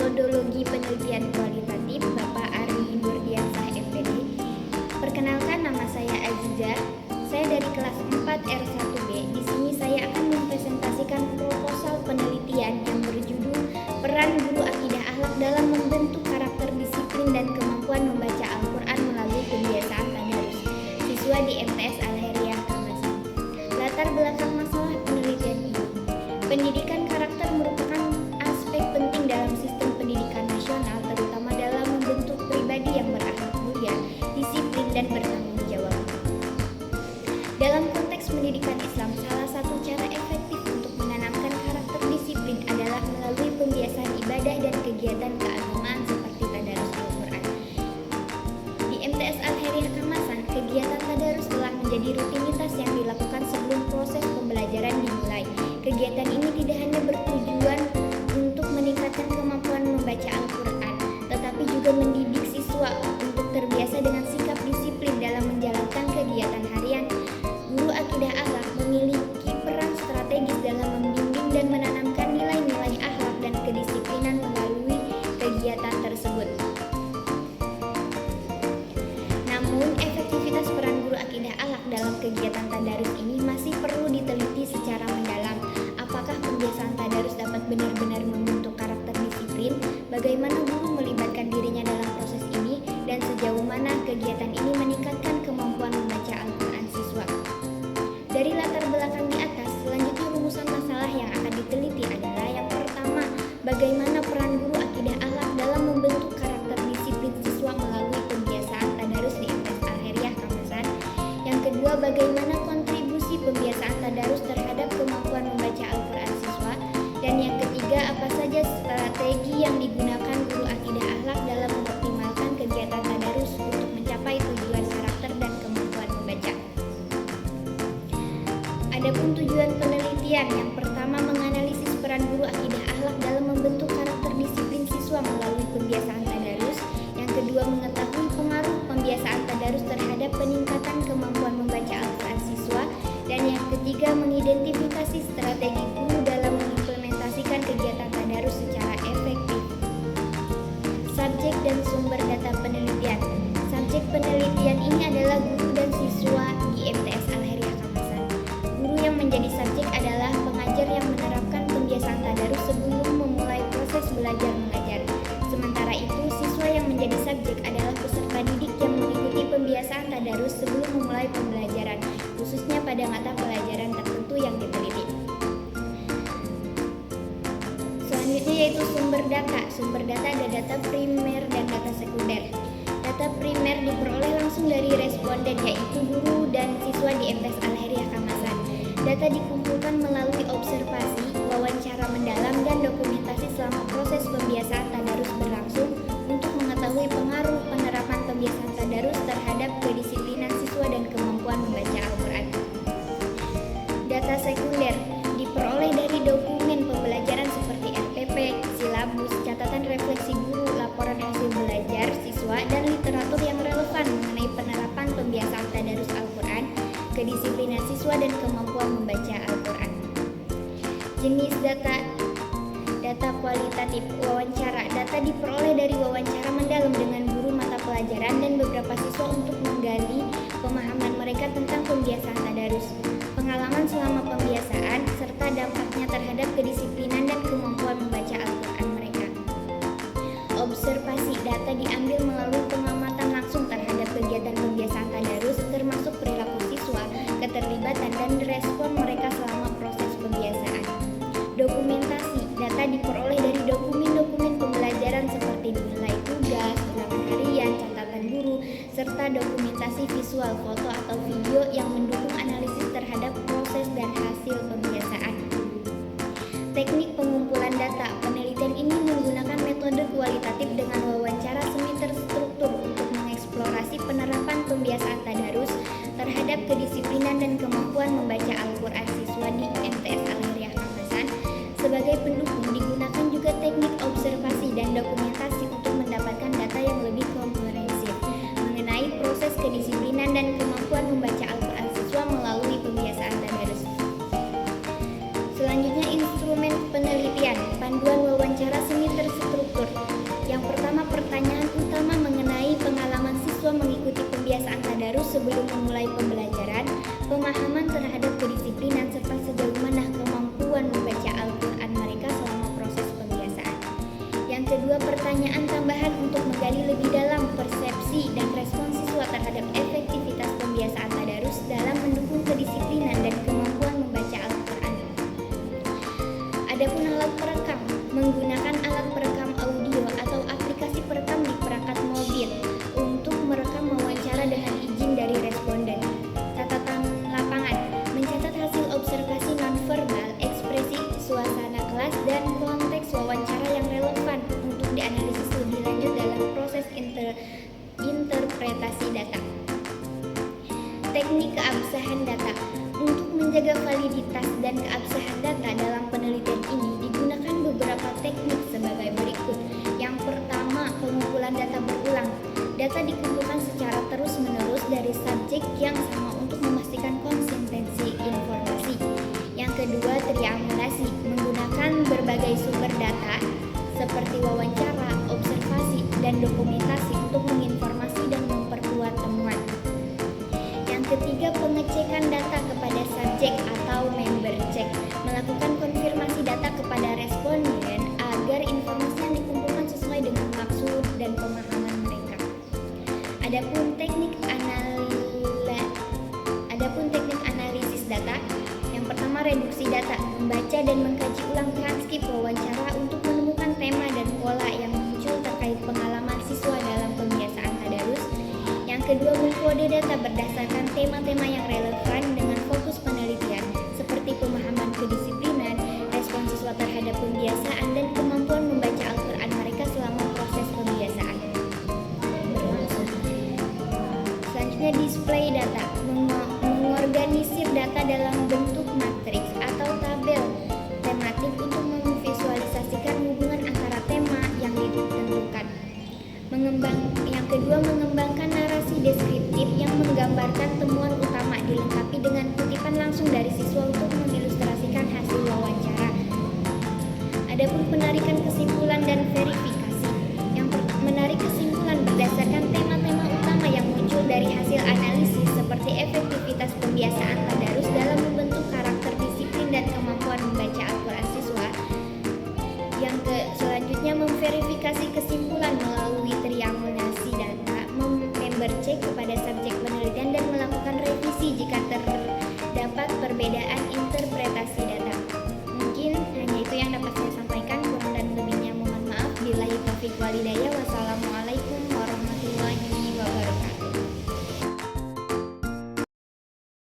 Metodologi Penelitian Kualitatif Bapak Ari Nurdiansah MPD. Perkenalkan, nama saya Aziza. Saya dari kelas 4 R1B. Di sini saya akan mempresentasikan proposal penelitian yang berjudul Peran Guru Akidah Akhlak dalam Membentuk Karakter Disiplin dan Kemampuan Membaca Al-Quran Melalui Kebiasaan Tadarus, siswa di MTS Al-Heriyah Kamasan. Latar belakang masalah penelitian ini. Pendidikan karakter merupakan aspek penting dalam sistem pendidikan nasional, terutama dalam membentuk pribadi yang berakhlak mulia, disiplin, dan bertanggung jawab. Dalam konteks pendidikan Islam, salah satu cara efektif untuk menanamkan karakter disiplin adalah melalui pembiasaan ibadah dan kegiatan keagamaan seperti tadarus Al-Quran. Di MTS Al-Heriyah Kamasan, kegiatan tadarus telah menjadi rutinitas yang dilakukan sebelum proses pembelajaran dimulai. Kegiatan ini tidak hanya bertujuan untuk meningkatkan kemampuan membaca Al-Quran, tetapi juga mendidik siswa untuk terbiasa dengan sikap disiplin dalam menjalankan kegiatan harian. Guru akidah akhlak memiliki peran strategis dalam membimbing dan menanamkan nilai-nilai akhlak dan kedisiplinan melalui kegiatan tersebut. Namun, efektivitas peran guru akidah akhlak dalam kegiatan tadarus ini masih perlu diteliti secara mendalam. Apakah pembiasaan tadarus dapat benar-benar membentuk karakter disiplin? Bagaimana guru melibatkan dirinya dalam proses ini? Dan sejauh mana kegiatan ini meningkatkan kemampuan membaca Al-Quran siswa? Dari latar belakang di atas, selanjutnya rumusan masalah yang akan diteliti adalah: yang pertama, bagaimana peran guru akidah akhlak dalam membentuk karakter disiplin siswa melalui pembiasaan tadarus di MTS Al-Heriyah Kamasan. Yang kedua, bagaimana kontribusi pembiasaan tadarus terhadap kemampuan membaca Al-Quran siswa. Dan yang ketiga, apa saja strategi yang digunakan guru akidah akhlak dalam mengoptimalkan kegiatan tadarus untuk mencapai tujuan karakter dan kemampuan membaca. Adapun tujuan penelitian, yang pertama menganalisis peran guru akidah akhlak dalam membentuk karakter disiplin siswa melalui pembiasaan tadarus. Yang kedua, mengetahui pengaruh pembiasaan tadarus terhadap peningkatan kemampuan membaca Al-Quran siswa. Dan yang ketiga, mengidentifikasi strategi guru dalam mengimplementasikan kegiatan tadarus secara efektif. Subjek dan sumber data penelitian. Subjek penelitian ini adalah guru dan siswa di MTS Al-Heriyah Kamasan. Guru yang menjadi subjek adalah pengajar yang menerapkan pembiasaan tadarus sebelum memulai proses belajar mengajar. Sementara itu, siswa yang menjadi subjek adalah peserta didik yang mengikuti pembiasaan tadarus sebelum memulai pembelajaran, khususnya pada mata pelajaran tertentu yang diteliti. Selanjutnya yaitu sumber data. Sumber data ada data primer dan data sekunder. Data primer diperoleh langsung dari responden, yaitu guru dan siswa di MTS Al-Heriyah Kamasan. Data dikumpulkan melalui observasi, wawancara mendalam, dan dokumentasi selama proses pembiasaan tadarus berlangsung untuk mengetahui pengaruh penerapan pembiasaan tadarus terhadap kedisiplinan siswa dan kemampuan membaca Al-Quran. Data sekunder diperoleh dari dokumen pembelajaran seperti RPP, silabus, catatan refleksi guru, laporan hasil belajar siswa, dan literatur yang relevan mengenai penerapan pembiasaan tadarus Al-Quran, kedisiplinan siswa, dan kemampuan membaca Al-Quran. Jenis data. Data kualitatif. Wawancara. Data diperoleh dari wawancara mendalam dengan guru mata pelajaran dan beberapa siswa untuk menggali pemahaman mereka tentang pembiasaan tadarus, pengalaman selama pembiasaan, serta dampaknya terhadap kedisiplinan dan kemampuan membaca Al-Quran mereka. Observasi. Data diambil melalui pengamatan langsung terhadap kegiatan pembiasaan tadarus, termasuk perilaku siswa, keterlibatan, dan respon mereka selama proses pembiasaan. Dokumentasi. Data diperoleh dari dokumen-dokumen pembelajaran seperti nilai tugas, ulangan harian, catatan guru, serta dokumentasi visual, foto atau video yang mendukung analisis terhadap proses dan hasil pembiasaan. Teknik pengumpulan data. Penelitian ini menggunakan metode kualitatif dengan wawancara semi terstruktur untuk mengeksplorasi penerapan pembiasaan tadarus terhadap kedisiplinan dan kemampuan membaca Al-Quran siswa di MTS Al-Heriyah Kamasan. Sebagai pendukung, digunakan juga teknik observasi dan dokumentasi untuk mendapatkan data yang lebih komprehensif mengenai proses kedisiplinan dan kemampuan membaca Al-Quran siswa melalui pembiasaan tadarus. Selanjutnya, instrumen penelitian, panduan wawancara semi terstruktur. Yang kedua, pertanyaan tambahan untuk menggali lebih dalam persepsi dan respon siswa terhadap efektivitas pembiasaan tadarus dalam mendukung kedisiplinan dan kemampuan membaca Al-Quran. Adapun alat perekam, menggunakan alat perekam audio atau aplikasi perekam di perangkat mobil untuk merekam wawancara dengan izin dari responden. Catatan lapangan, mencatat hasil observasi nonverbal, ekspresi suasana kelas, dan konteks wawancara yang relevan untuk dianalisis lebih lanjut dalam proses interpretasi data. Teknik keabsahan data. Untuk menjaga validitas dan keabsahan data dalam penelitian ini digunakan beberapa teknik sebagai berikut. Yang pertama, pengumpulan data berulang. Data dikumpulkan secara terus-menerus dari subjek yang sama untuk memastikan konsistensi informasi. Yang kedua, triangulasi, menggunakan berbagai sumber data seperti wawancara, observasi, dan dokumentasi untuk menginformasi dan memperkuat temuan. Yang ketiga, pengecekan data kepada subjek atau member check, melakukan konfirmasi data kepada responden agar informasi yang dikumpulkan sesuai dengan maksud dan pemahaman mereka. Adapun teknik analisis data, yang pertama, reduksi data, membaca dan mengkaji ulang transkrip wawancara untuk menemukan tema dan pola yang muncul terkait pengalaman siswa dalam pembiasaan tadarus. Yang kedua, mengkode data berdasarkan tema-tema yang relevan dengan fokus penelitian seperti pemahaman kedisiplinan, respon siswa terhadap pembiasaan, dan kemampuan membaca Al-Quran mereka selama proses pembiasaan berlangsung. Selanjutnya, display data, mengorganisir data dalam bentuk matriks atau tabel tematik untuk memvisualisasikan hubungan antara tema yang ditentukan. Yang kedua, mengembangkan narasi deskriptif yang menggambarkan temuan utama dilengkapi dengan kutipan langsung dari siswa untuk mengilustrasikan hasil wawancara. Adapun penarikan kesimpulan dan verifikasi, yang menarik kesimpulan berdasarkan tema-tema utama yang muncul dari hasil analisis seperti efektivitas pembiasaan tadarus dalam membentuk karakter disiplin dan kemampuan membaca Al-Quran siswa. Selanjutnya, memverifikasi kesimpulan melalui triangulasi data, member check kepada subjek